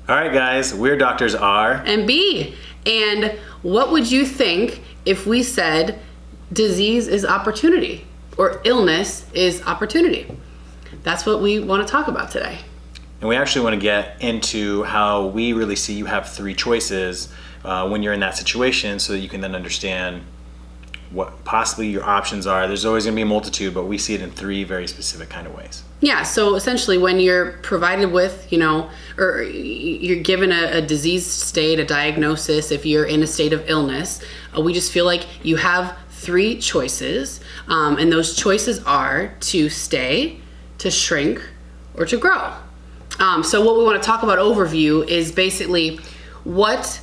All right, guys, we're Doctors R and B. And what would you think if we said disease is opportunity or illness is opportunity? That's what we want to talk about today. And we actually want to get into how we really see you have three choices when you're in that situation, so that you can then understand what possibly your options are. There's always going to be a multitude, but we see it in three very specific kind of ways. Yeah, so essentially when you're provided with, or you're given a disease state, a diagnosis, if you're in a state of illness, we just feel like you have three choices. And those choices are to stay, to shrink, or to grow. So what we want to talk about overview is basically what,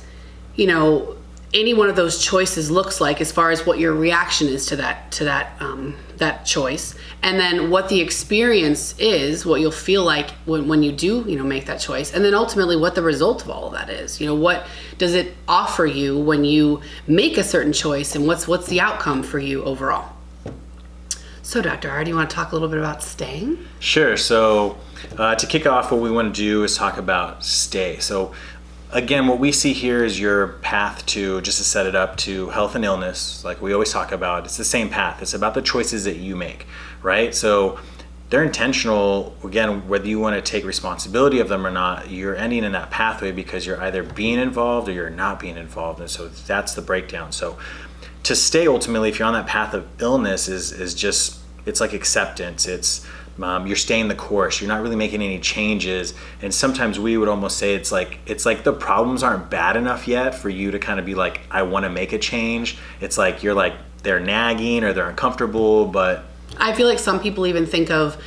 any one of those choices looks like as far as what your reaction is to that choice, and then what the experience is, what you'll feel like when you do make that choice, and then ultimately what the result of all of that is. What does it offer you when you make a certain choice, and what's the outcome for you overall? So Dr. R, do you want to talk a little bit about staying? Sure. So to kick off, what we want to do is talk about stay. So again, what we see here is your path to, just to set it up, to health and illness, like we always talk about. It's the same path. It's about the choices that you make, right? So they're intentional. Again, whether you want to take responsibility of them or not, you're ending in that pathway because you're either being involved or you're not being involved. And so that's the breakdown. So to stay, ultimately, if you're on that path of illness, is just, it's like acceptance. It's you're staying the course. You're not really making any changes. And sometimes we would almost say it's like the problems aren't bad enough yet for you to kind of be like, I want to make a change. It's like you're like, they're nagging or they're uncomfortable, but I feel like some people even think of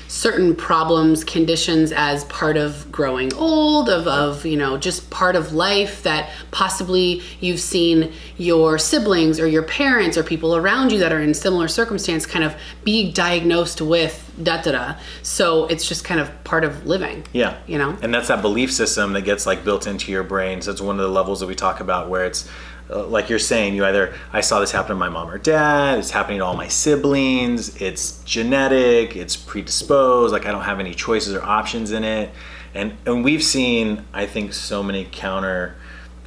certain problems, conditions as part of growing old, of just part of life, that possibly you've seen your siblings or your parents or people around you that are in similar circumstance kind of be diagnosed with da-da-da. So it's just kind of part of living. Yeah. And that's that belief system that gets like built into your brain. So it's one of the levels that we talk about where it's like you're saying, I saw this happen to my mom or dad, it's happening to all my siblings, it's genetic, it's predisposed, like I don't have any choices or options in it. And we've seen, I think, so many counter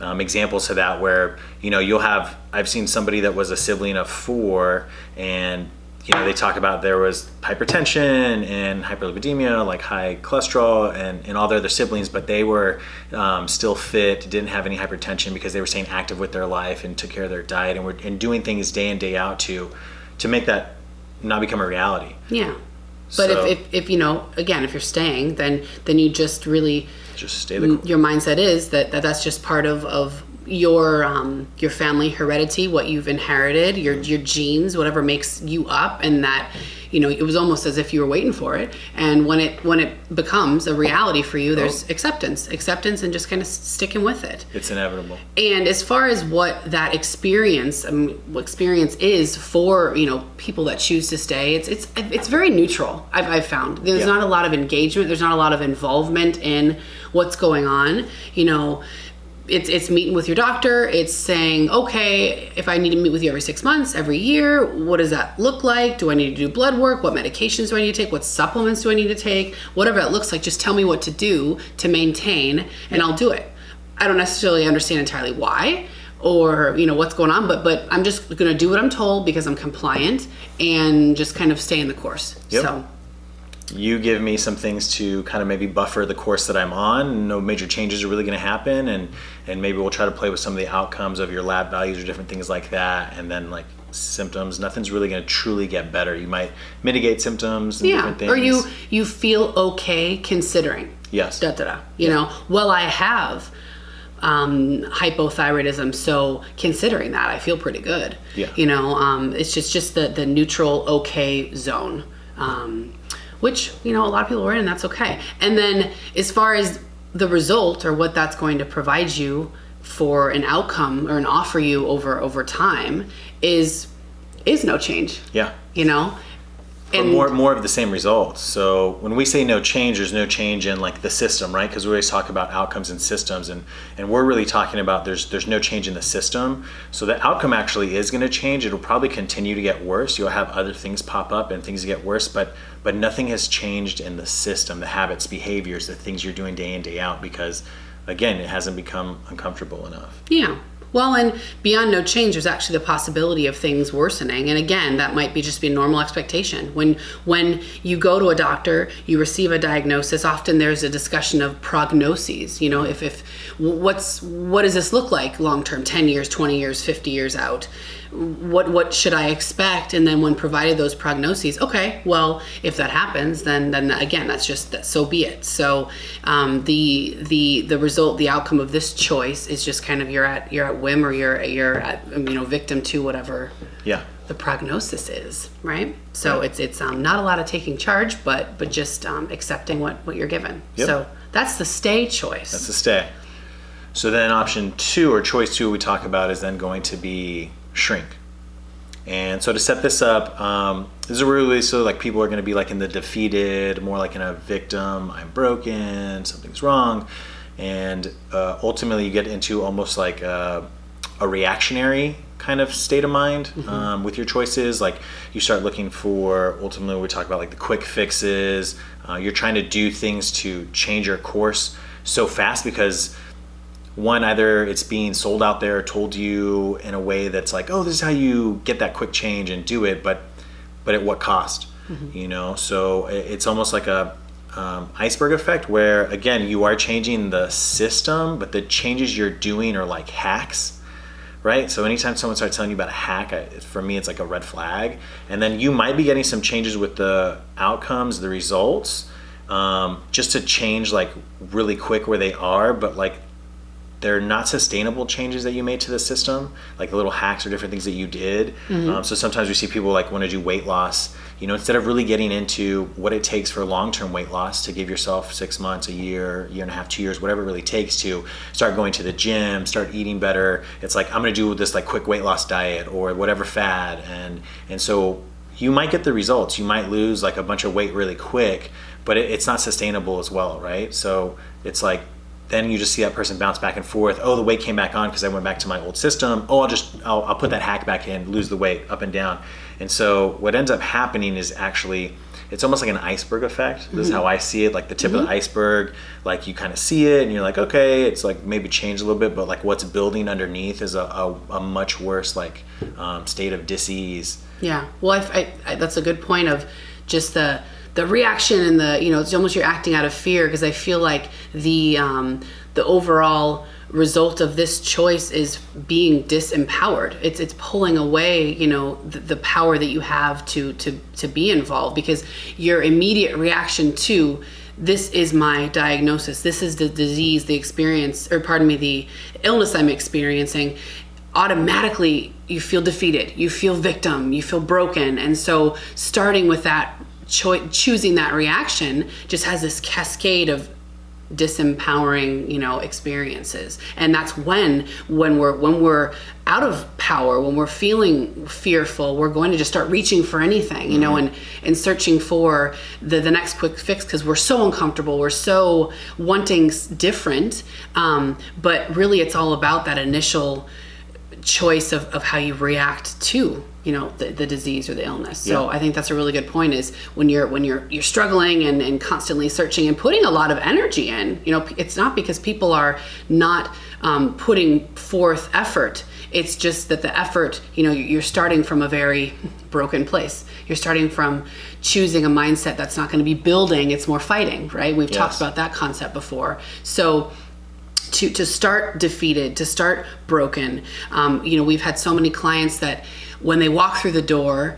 examples to that where, I've seen somebody that was a sibling of 4, and they talk about there was hypertension and hyperlipidemia, like high cholesterol, and all their other siblings, but they were still fit, didn't have any hypertension because they were staying active with their life and took care of their diet and doing things day in, day out to make that not become a reality. Yeah. But so, if if you're staying, then you just really stay the course. Your mindset is that's just part of your family heredity, what you've inherited, your genes, whatever makes you up, and that it was almost as if you were waiting for it. And when it becomes a reality for you, there's acceptance and just kind of sticking with it. It's inevitable. And as far as what that experience is for people that choose to stay, it's very neutral. I've found there's not a lot of engagement, there's not a lot of involvement in what's going on. It's meeting with your doctor. It's saying, okay, if I need to meet with you every 6 months, every year, what does that look like? Do I need to do blood work? What medications do I need to take? What supplements do I need to take? Whatever it looks like, just tell me what to do to maintain, and I'll do it. I don't necessarily understand entirely why or what's going on, but I'm just going to do what I'm told because I'm compliant and just kind of stay in the course. Yep. So you give me some things to kind of maybe buffer the course that I'm on. No major changes are really going to happen, and maybe we'll try to play with some of the outcomes of your lab values or different things like that. And then like symptoms, nothing's really going to truly get better. You might mitigate symptoms and different things. Or you feel okay considering. Yes. Well, I have hypothyroidism, so considering that, I feel pretty good. Yeah. It's just the neutral okay zone. Which, a lot of people are in, and that's okay. And then as far as the result or what that's going to provide you for an outcome or an offer you over time is no change. Yeah. And more of the same results. So when we say no change, there's no change in like the system, right? Because we always talk about outcomes and systems, and we're really talking about there's no change in the system. So the outcome actually is going to change. It'll probably continue to get worse. You'll have other things pop up and things get worse, but nothing has changed in the system, the habits, behaviors, the things you're doing day in, day out, because again, it hasn't become uncomfortable enough. Yeah. Well, and beyond no change, there's actually the possibility of things worsening. And again, that might be just be a normal expectation. When you go to a doctor, you receive a diagnosis, often there's a discussion of prognoses. You know, if what does this look like long term, 10 years, 20 years, 50 years out? What should I expect? And then when provided those prognoses, okay, well, if that happens, then again, that's just that, so be it. So the result, the outcome of this choice is just kind of you're at whim, or you're at victim to whatever the prognosis is, right? So it's not a lot of taking charge, but just accepting what you're given. Yep. So that's the stay choice. That's the stay. So then option 2, or choice 2, we talk about is then going to be shrink. And so to set this up, this is really so like people are going to be like in the defeated, more like in a victim, I'm broken, something's wrong. And ultimately you get into almost like a reactionary kind of state of mind with your choices. Like you start looking for, ultimately we talk about like the quick fixes. You're trying to do things to change your course so fast because one, either it's being sold out there, told you in a way that's like, oh, this is how you get that quick change and do it, but at what cost? So it's almost like a iceberg effect where, again, you are changing the system, but the changes you're doing are like hacks, right? So anytime someone starts telling you about a hack, for me, it's like a red flag. And then you might be getting some changes with the outcomes, the results, just to change like really quick where they are, but like they're not sustainable changes that you made to the system, like the little hacks or different things that you did. So sometimes we see people like want to do weight loss, instead of really getting into what it takes for long-term weight loss to give yourself 6 months, a year, year and a half, 2 years, whatever it really takes to start going to the gym, start eating better. It's like, I'm going to do this like quick weight loss diet or whatever fad. And so you might get the results. You might lose like a bunch of weight really quick, but it's not sustainable as well, right? So it's like, then you just see that person bounce back and forth. Oh, the weight came back on because I went back to my old system. Oh, I'll put that hack back in, lose the weight up and down. And so what ends up happening is actually, it's almost like an iceberg effect. This is how I see it, like the tip of the iceberg. Like you kind of see it and you're like, okay, it's like maybe changed a little bit, but like what's building underneath is a much worse like state of dis-ease. Yeah, well, I that's a good point of just the reaction and it's almost you're acting out of fear, because I feel like the overall result of this choice is being disempowered. It's pulling away, the power that you have to be involved, because your immediate reaction to this is my diagnosis, this is the disease, the experience, or pardon me, the illness I'm experiencing, automatically you feel defeated, you feel victim, you feel broken. And so starting with that choosing that reaction just has this cascade of disempowering experiences. And that's when we're out of power, when we're feeling fearful, we're going to just start reaching for anything, and searching for the next quick fix, because we're so uncomfortable, we're so wanting different, but really it's all about that initial choice of how you react to the disease or the illness. So I think that's a really good point, is when you're struggling and constantly searching and putting a lot of energy in, it's not because people are not putting forth effort. It's just that the effort, you're starting from a very broken place. You're starting from choosing a mindset that's not going to be building, it's more fighting, right? We've talked about that concept before. So to start defeated, to start broken, we've had so many clients that when they walk through the door,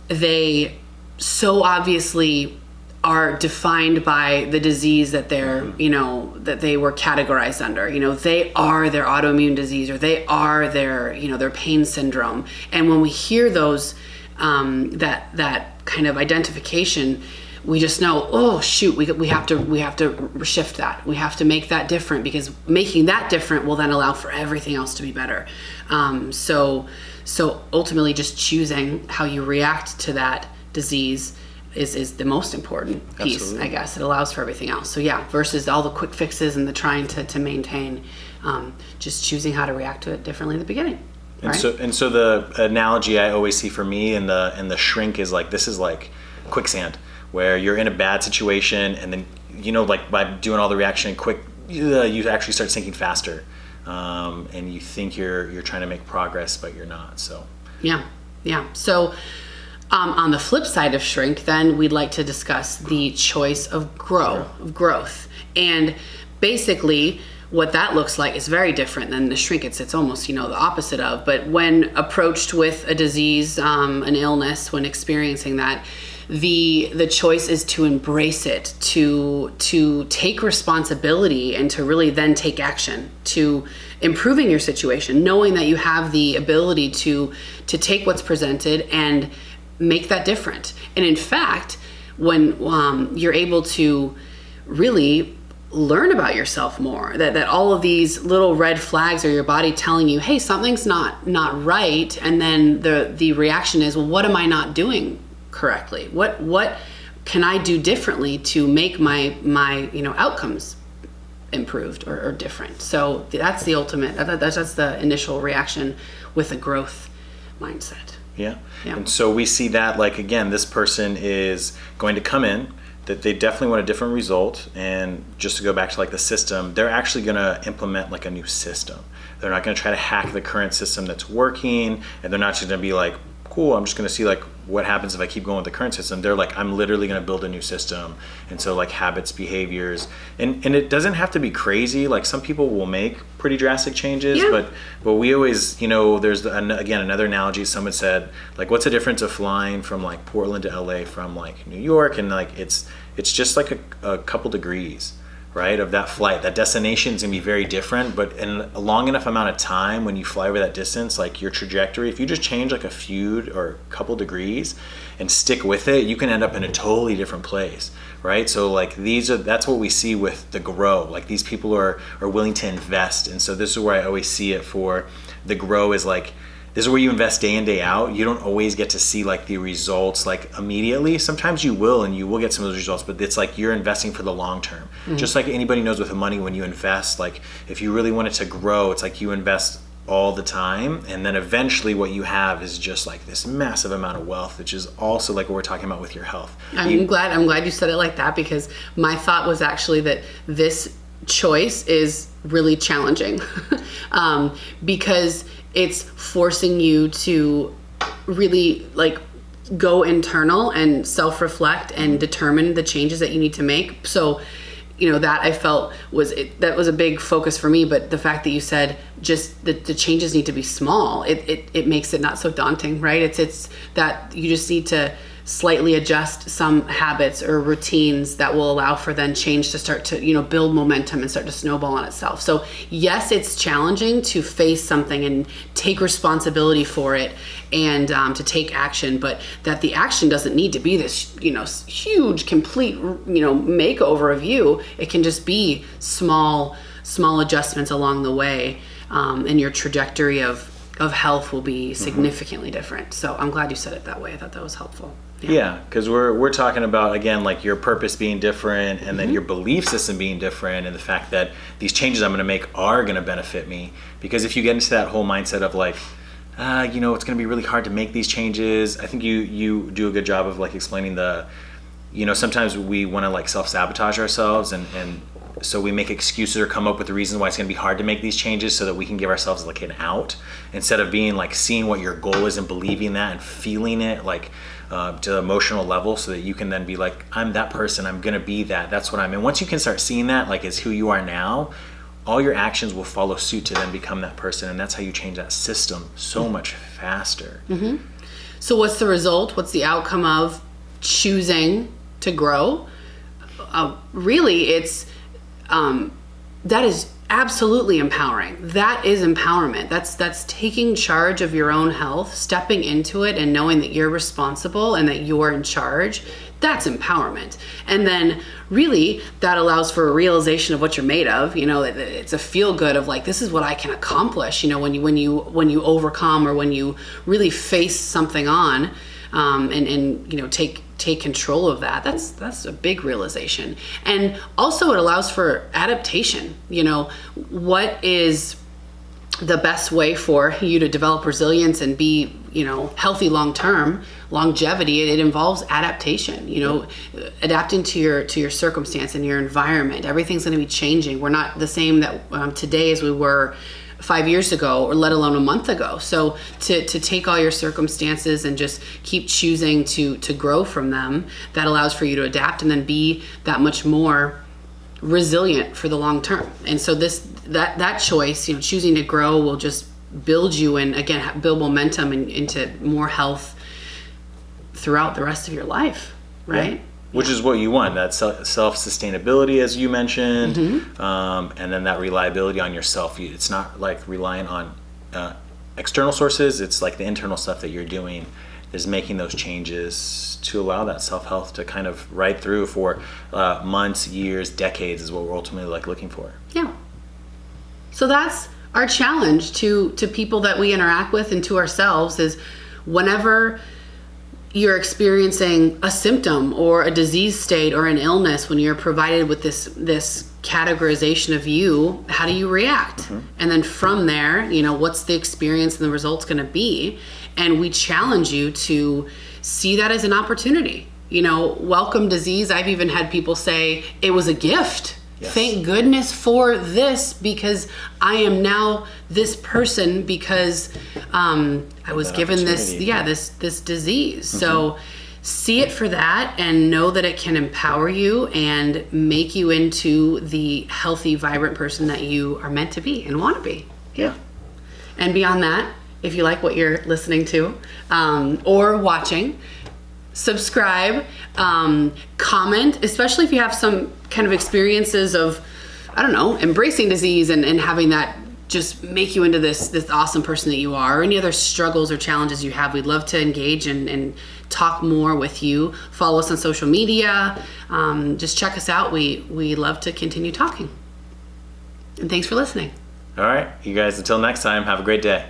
they so obviously are defined by the disease that they're, that they were categorized under. They are their autoimmune disease, or they are their, their pain syndrome. And when we hear those, that kind of identification, we just know, oh shoot, we have to shift that. We have to make that different, because making that different will then allow for everything else to be better. So ultimately, just choosing how you react to that disease is the most important piece. Absolutely. I guess it allows for everything else. So yeah, versus all the quick fixes and the trying to maintain, just choosing how to react to it differently in the beginning. Right? And so the analogy I always see for me and the shrink is like, this is like quicksand, where you're in a bad situation, and then like by doing all the reaction and quick you actually start sinking faster, and you think you're trying to make progress, but you're not. So yeah. So on the flip side of shrink, then we'd like to discuss the choice of growth, and basically what that looks like is very different than the shrink. It's almost, the opposite of, but when approached with a disease, an illness, when experiencing that, the choice is to embrace it, to take responsibility, and to really then take action to improving your situation, knowing that you have the ability to take what's presented and make that different. And in fact, when you're able to really learn about yourself more, that all of these little red flags are your body telling you, hey, something's not right, and then the reaction is, well, what am I not doing correctly? What can I do differently to make my outcomes improved or different? So that's the ultimate, that's the initial reaction with a growth mindset. Yeah. And so we see that, like, again, this person is going to come in, that they definitely want a different result. And just to go back to like the system, they're actually going to implement like a new system. They're not going to try to hack the current system that's working, and they're not just going to be like, cool, I'm just going to see like what happens if I keep going with the current system. They're like, I'm literally going to build a new system. And so like habits, behaviors, and it doesn't have to be crazy. Like some people will make pretty drastic changes, but we always, there's again, another analogy. Someone said, like, what's the difference of flying from like Portland to LA from like New York? And like, it's just like a couple degrees, right, of that flight. That destination is going to be very different, but in a long enough amount of time, when you fly over that distance, like your trajectory, if you just change like a few or a couple degrees and stick with it, you can end up in a totally different place, right? So like that's what we see with the grow. Like these people are willing to invest. And so this is where I always see it for the grow is like, this is where you invest day in, day out. You don't always get to see like the results like immediately. Sometimes you will, and you will get some of those results, but it's like you're investing for the long term. Mm-hmm. Just like anybody knows with money, when you invest, like if you really want it to grow, it's like you invest all the time, and then eventually what you have is just like this massive amount of wealth, which is also like what we're talking about with your health. I'm glad you said it like that, because my thought was actually that this choice is really challenging because it's forcing you to really like go internal and self-reflect and determine the changes that you need to make. So, that I felt that was a big focus for me. But the fact that you said just the changes need to be small, it makes it not so daunting, right? It's that you just need to slightly adjust some habits or routines that will allow for then change to start to, build momentum and start to snowball on itself. So yes, it's challenging to face something and take responsibility for it and to take action, but that the action doesn't need to be this, huge, complete, makeover of you. It can just be small adjustments along the way, and your trajectory of health will be significantly different. So I'm glad you said it that way. I thought that was helpful. Yeah, because we're talking about, again, like your purpose being different, and then your belief system being different, and the fact that these changes I'm going to make are going to benefit me. Because if you get into that whole mindset of like, it's going to be really hard to make these changes, I think you do a good job of like explaining sometimes we want to like self-sabotage ourselves, and so we make excuses or come up with the reasons why it's going to be hard to make these changes, so that we can give ourselves like an out, instead of being like seeing what your goal is and believing that and feeling it like to the emotional level, so that you can then be like, I'm that person, I'm going to be that, that's what I'm. And once you can start seeing that like as who you are now, all your actions will follow suit to then become that person. And that's how you change that system so much faster. Mm-hmm. So what's the result? What's the outcome of choosing to grow? Really, it's that is absolutely empowering. That is empowerment. That's taking charge of your own health, stepping into it and knowing that you're responsible and that you're in charge. That's empowerment. And then really that allows for a realization of what you're made of. It's a feel good of like, this is what I can accomplish. When you overcome, or when you really face something on, and take control of that. That's a big realization. And also it allows for adaptation. What is the best way for you to develop resilience and be, healthy long-term, longevity, it involves adaptation, adapting to your circumstance and your environment. Everything's going to be changing. We're not the same that today as we were 5 years ago, or let alone a month ago. So to take all your circumstances and just keep choosing to grow from them, that allows for you to adapt and then be that much more resilient for the long term. And so that choice, choosing to grow, will just build you and again build momentum into more health throughout the rest of your life, right? Yeah. Which is what you want, that self-sustainability, as you mentioned, and then that reliability on yourself. It's not like relying on external sources. It's like the internal stuff that you're doing is making those changes to allow that self-health to kind of ride through for months, years, decades, is what we're ultimately looking for. Yeah. So that's our challenge to people that we interact with and to ourselves, is whenever you're experiencing a symptom or a disease state or an illness, when you're provided with this categorization of you, how do you react? And then from there, what's the experience and the results going to be? And we challenge you to see that as an opportunity. Welcome disease. I've even had people say it was a gift. Yes. Thank goodness for this, because I am now this person because I was given this disease. So see it for that and know that it can empower you and make you into the healthy, vibrant person that you are meant to be and want to be. Yeah. And beyond that, if you like what you're listening to or watching, subscribe, comment, especially if you have some kind of experiences of, embracing disease and having that just make you into this awesome person that you are, or any other struggles or challenges you have. We'd love to engage and talk more with you. Follow us on social media. Just check us out. We love to continue talking. And thanks for listening. All right, you guys, until next time, have a great day.